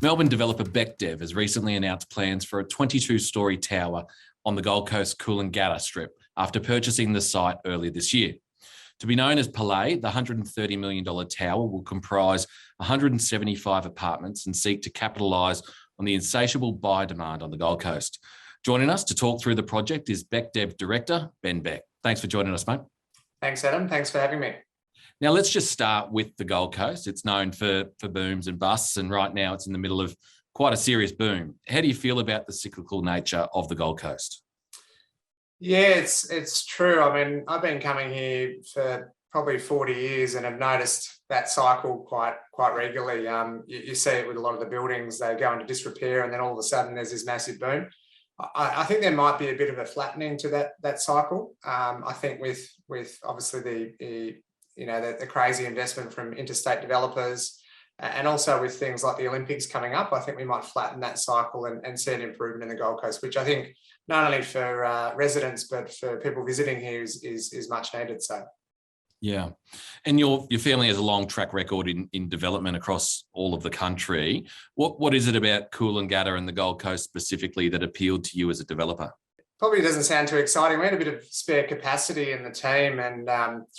Melbourne developer Beckdev has recently announced plans for a 22-storey tower on the Gold Coast Coolangatta Strip after purchasing the site earlier this year. To be known as Palais, the $130 million tower will comprise 175 apartments and seek to capitalise on the insatiable buyer demand on the Gold Coast. Joining us to talk through the project is Beckdev Director, Beck. Thanks for joining us, mate. Thanks, Adam. Thanks for having me. Now, let's just start with the Gold Coast. It's known for booms and busts, and right now it's in the middle of quite a serious boom. How do you feel about the cyclical nature of the Gold Coast? Yeah, it's true. I mean, I've been coming here for probably 40 years and have noticed that cycle quite regularly. You see it with a lot of the buildings. They go into disrepair and then all of a sudden there's this massive boom. I think there might be a bit of a flattening to that cycle. I think with obviously the crazy investment from interstate developers and also with things like the Olympics coming up, I think we might flatten that cycle and see an improvement in the Gold Coast, which I think not only for residents but for people visiting here is much needed. So. Yeah. And your family has a long track record in development across all of the country. What is it about Coolangatta and the Gold Coast specifically that appealed to you as a developer? Probably doesn't sound too exciting. We had a bit of spare capacity in the team, and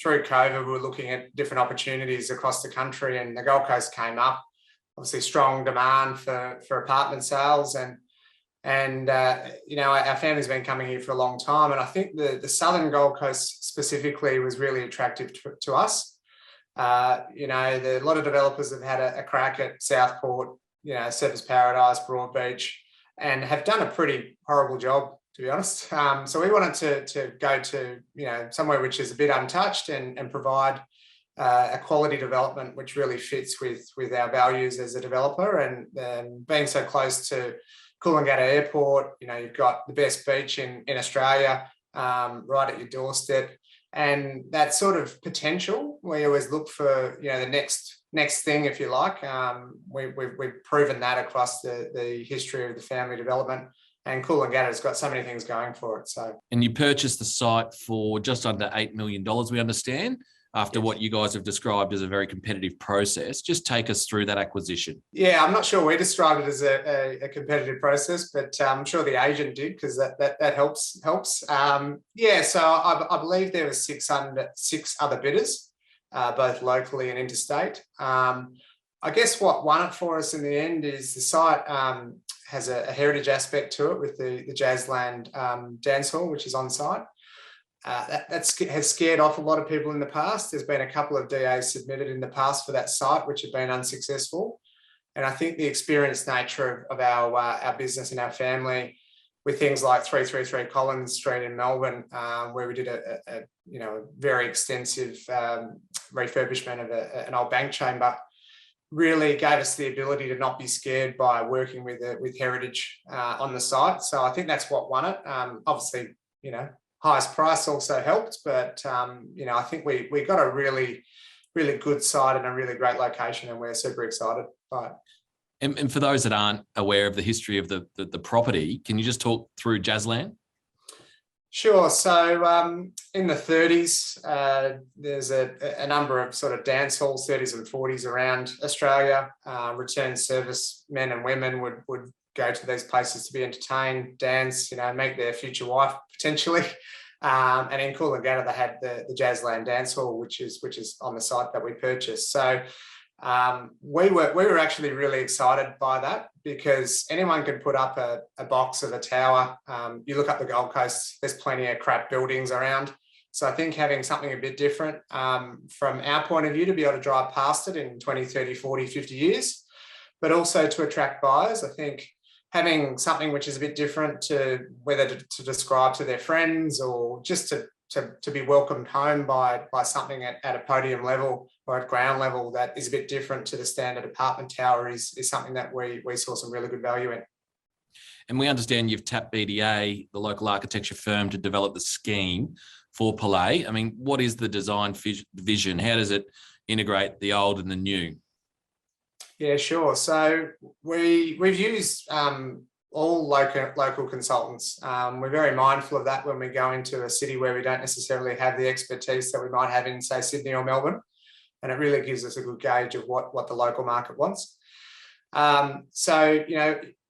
through COVID, we were looking at different opportunities across the country, and the Gold Coast came up. Obviously, strong demand for apartment sales, and our family's been coming here for a long time, and I think the southern Gold Coast specifically was really attractive to us. A lot of developers have had a crack at Southport, Surfers Paradise, Broadbeach, and have done a pretty horrible job, to be honest. So we wanted to go to somewhere which is a bit untouched and provide a quality development which really fits with our values as a developer, and being so close to Coolangatta Airport, you've got the best beach in Australia right at your doorstep, and that sort of potential we always look for the next thing, if you like. We've proven that across the history of the family development, and Coolangatta's got so many things going for it. So, and you purchased the site for just under $8 million, we understand, after what you guys have described as a very competitive process. Just take us through that acquisition. Yeah, I'm not sure we described it as a competitive process, but I'm sure the agent did, because that helps. So I believe there were six other bidders, both locally and interstate. I guess what won it for us in the end is the site has a heritage aspect to it with the Jazzland dance hall, which is on site. That has scared off a lot of people in the past. There's been a couple of DAs submitted in the past for that site, which have been unsuccessful. And I think the experienced nature of our business and our family, with things like 333 Collins Street in Melbourne, where we did a very extensive refurbishment of an old bank chamber, really gave us the ability to not be scared by working with heritage on the site. So I think that's what won it. Obviously, highest price also helped, but I think we got a really, really good site and a really great location, and we're super excited by it. And for those that aren't aware of the history of the property, can you just talk through Jazzland? Sure. So in the 30s, there's a number of sort of dance halls, 30s and 40s around Australia. Returned service men and women would go to these places to be entertained, dance, meet their future wife potentially. And in Coolangatta, they had the Jazzland dance hall, which is on the site that we purchased. So we were actually really excited by that, because anyone can put up a box of a tower. You look up the Gold Coast, there's plenty of crap buildings around. So I think having something a bit different from our point of view, to be able to drive past it in 20, 30, 40, 50 years, but also to attract buyers. I think having something which is a bit different, to whether to describe to their friends or just to be welcomed home by something at a podium level or at ground level that is a bit different to the standard apartment tower is something that we saw some really good value in. And we understand you've tapped BDA, the local architecture firm, to develop the scheme for Palais. I mean, what is the design vision? How does it integrate the old and the new? Yeah, sure. So we've used all local consultants. We're very mindful of that when we go into a city where we don't necessarily have the expertise that we might have in, say, Sydney or Melbourne. And it really gives us a good gauge of what the local market wants. So,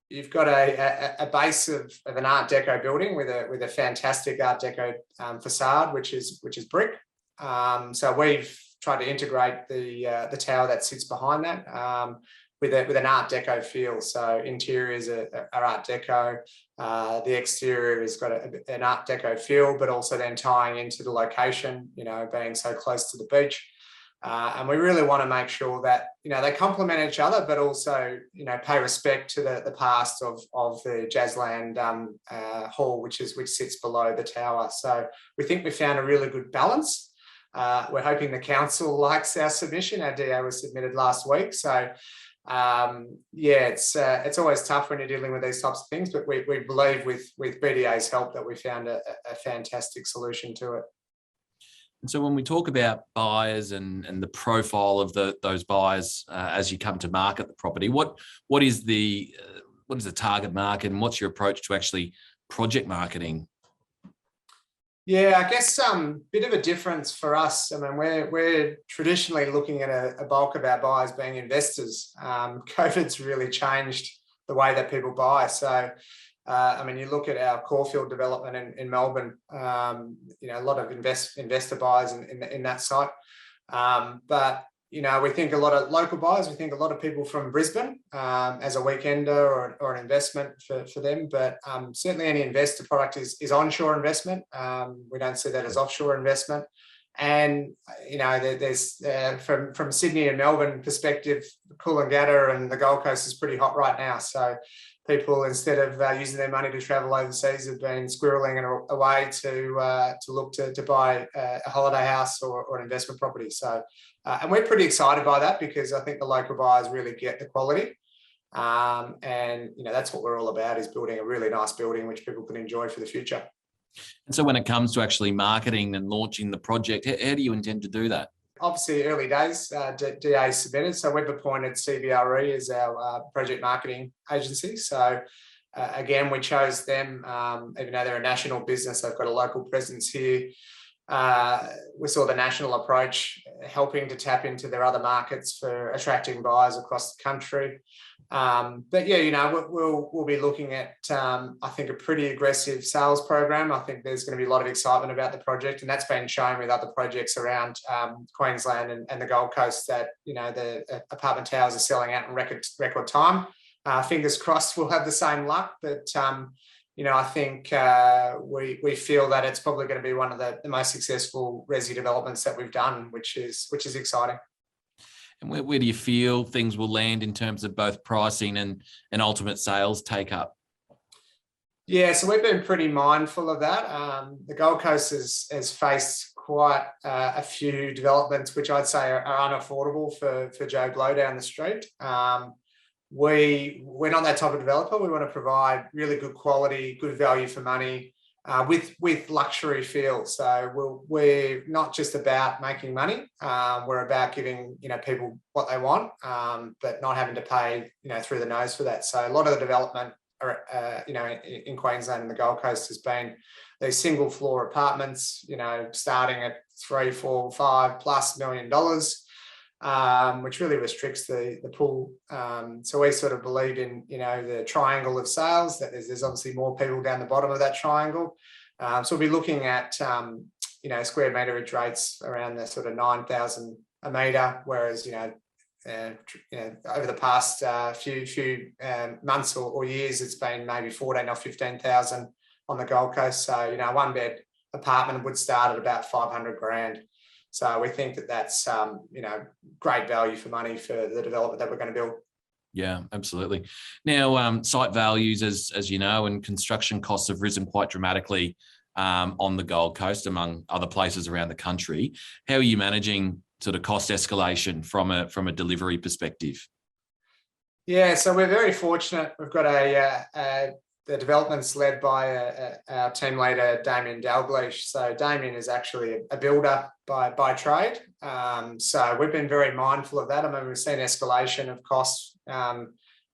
you've got a base of an Art Deco building with a fantastic Art Deco facade, which is brick. So we've tried to integrate the tower that sits behind that with an Art Deco feel. So interiors are Art Deco. The exterior has got an Art Deco feel, but also then tying into the location, being so close to the beach. And we really want to make sure that, they complement each other, but also, pay respect to the past of the Jazzland hall, which sits below the tower. So we think we found a really good balance. We're hoping the council likes our submission. Our DA was submitted last week. So it's always tough when you're dealing with these types of things, but we believe with BDA's help that we found a fantastic solution to it. And so when we talk about buyers and the profile of those buyers as you come to market the property, what is the target market, and what's your approach to actually project marketing? Yeah, I guess bit of a difference for us. I mean, we're traditionally looking at a bulk of our buyers being investors. COVID's really changed the way that people buy. So, you look at our Caulfield development in Melbourne, a lot of investor buyers in that site. But, we think a lot of local buyers, we think a lot of people from Brisbane as a weekender or an investment for them. But certainly any investor product is onshore investment. We don't see that as offshore investment. And, there's from Sydney and Melbourne perspective, Coolangatta and the Gold Coast is pretty hot right now. So people, instead of using their money to travel overseas, have been squirreling away to look to buy a holiday house or an investment property. So, and we're pretty excited by that, because I think the local buyers really get the quality. And, that's what we're all about, is building a really nice building which people can enjoy for the future. And so when it comes to actually marketing and launching the project, how do you intend to do that? Obviously, early days, DA submitted. So we've appointed CBRE as our project marketing agency. So again, we chose them, even though they're a national business, they've got a local presence here. We saw the national approach helping to tap into their other markets for attracting buyers across the country. But yeah, we'll be looking at, I think, a pretty aggressive sales program. I think there's going to be a lot of excitement about the project, and that's been shown with other projects around Queensland and the Gold Coast, that, the apartment towers are selling out in record time. Fingers crossed we'll have the same luck, but I think we feel that it's probably going to be one of the most successful resi developments that we've done, which is exciting. And where do you feel things will land in terms of both pricing and ultimate sales take up? Yeah, so we've been pretty mindful of that. The Gold Coast has faced quite a few developments which I'd say are unaffordable for Joe Blow down the street. We're not that type of developer. We want to provide really good quality, good value for money, with luxury feel. So we're not just about making money. We're about giving people what they want, but not having to pay through the nose for that. So a lot of the development in Queensland and the Gold Coast has been these single floor apartments, starting at $3, $4, $5+ million, which really restricts the pool. So we sort of believe in, the triangle of sales, that there's obviously more people down the bottom of that triangle. So we'll be looking at, square meterage rates around the sort of 9,000 a metre, whereas, over the past few months or years, it's been maybe 14 or 15,000 on the Gold Coast. So, one bed apartment would start at about 500 grand. So we think that's, great value for money for the development that we're going to build. Yeah, absolutely. Now, site values, as you know, and construction costs have risen quite dramatically on the Gold Coast, among other places around the country. How are you managing sort of cost escalation from a delivery perspective? Yeah, so we're very fortunate. We've got the development's led by our team leader, Damien Dalgleish. So Damien is actually a builder by trade. So we've been very mindful of that. I mean, we've seen escalation of costs over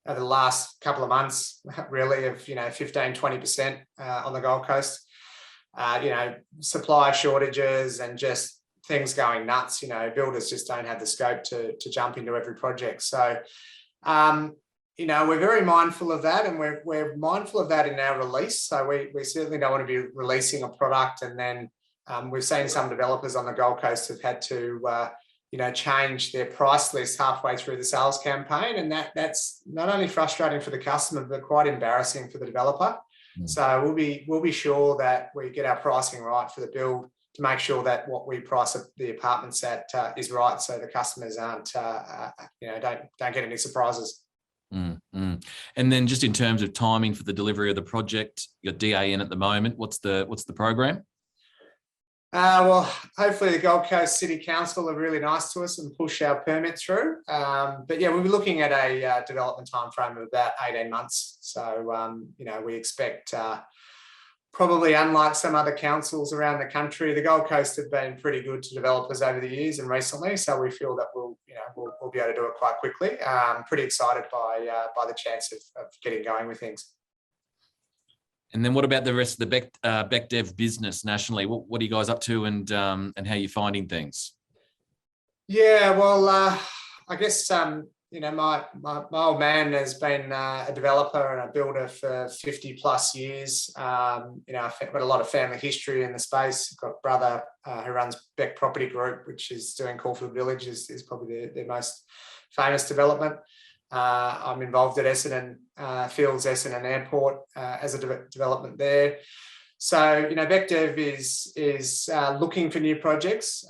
the last couple of months, really, of 15-20% on the Gold Coast. Supply shortages and just things going nuts. Builders just don't have the scope to jump into every project. So we're very mindful of that, and we're mindful of that in our release. So we certainly don't want to be releasing a product and then we've seen some developers on the Gold Coast have had to change their price list halfway through the sales campaign, and that's not only frustrating for the customer but quite embarrassing for the developer. So we'll be sure that we get our pricing right for the build to make sure that what we price the apartments at is right, so the customers aren't don't get any surprises. And then just in terms of timing for the delivery of the project, you've got DA in at the moment. What's the program? Well, hopefully the Gold Coast City Council are really nice to us and push our permit through. But yeah, we'll be looking at a development time frame of about 18 months. So, we expect probably, unlike some other councils around the country, the Gold Coast have been pretty good to developers over the years and recently. So we feel that we'll be able to do it quite quickly. Pretty excited by the chance of getting going with things. And then what about the rest of the Beckdev business nationally? What are you guys up to, and how are you finding things? Yeah, well, I guess my old man has been a developer and a builder for 50 plus years. I've got a lot of family history in the space. I've got a brother who runs Beck Property Group, which is doing Caulfield Village, is probably their most famous development. I'm involved at Essendon Fields, Essendon Airport as a development there. So, Beckdev is looking for new projects.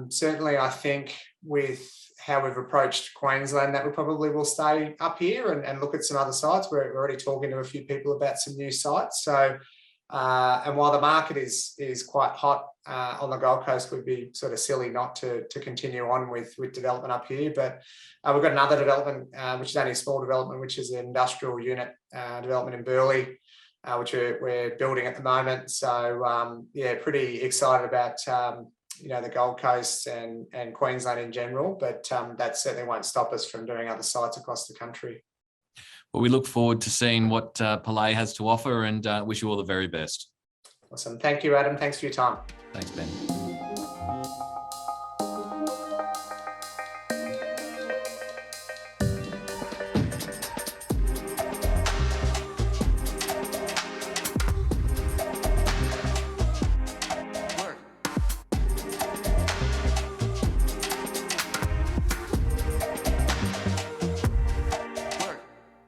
Certainly, I think with how we've approached Queensland, that we probably will stay up here and look at some other sites. We're already talking to a few people about some new sites. So, and while the market is quite hot on the Gold Coast, would be sort of silly not to continue on with development up here. But we've got another development, which is only a small development, which is an industrial unit development in Burleigh, which we're building at the moment. So pretty excited about the Gold Coast and Queensland in general. But that certainly won't stop us from doing other sites across the country. Well, we look forward to seeing what Palais has to offer, and wish you all the very best. Awesome. Thank you, Adam. Thanks for your time. Thanks, Ben.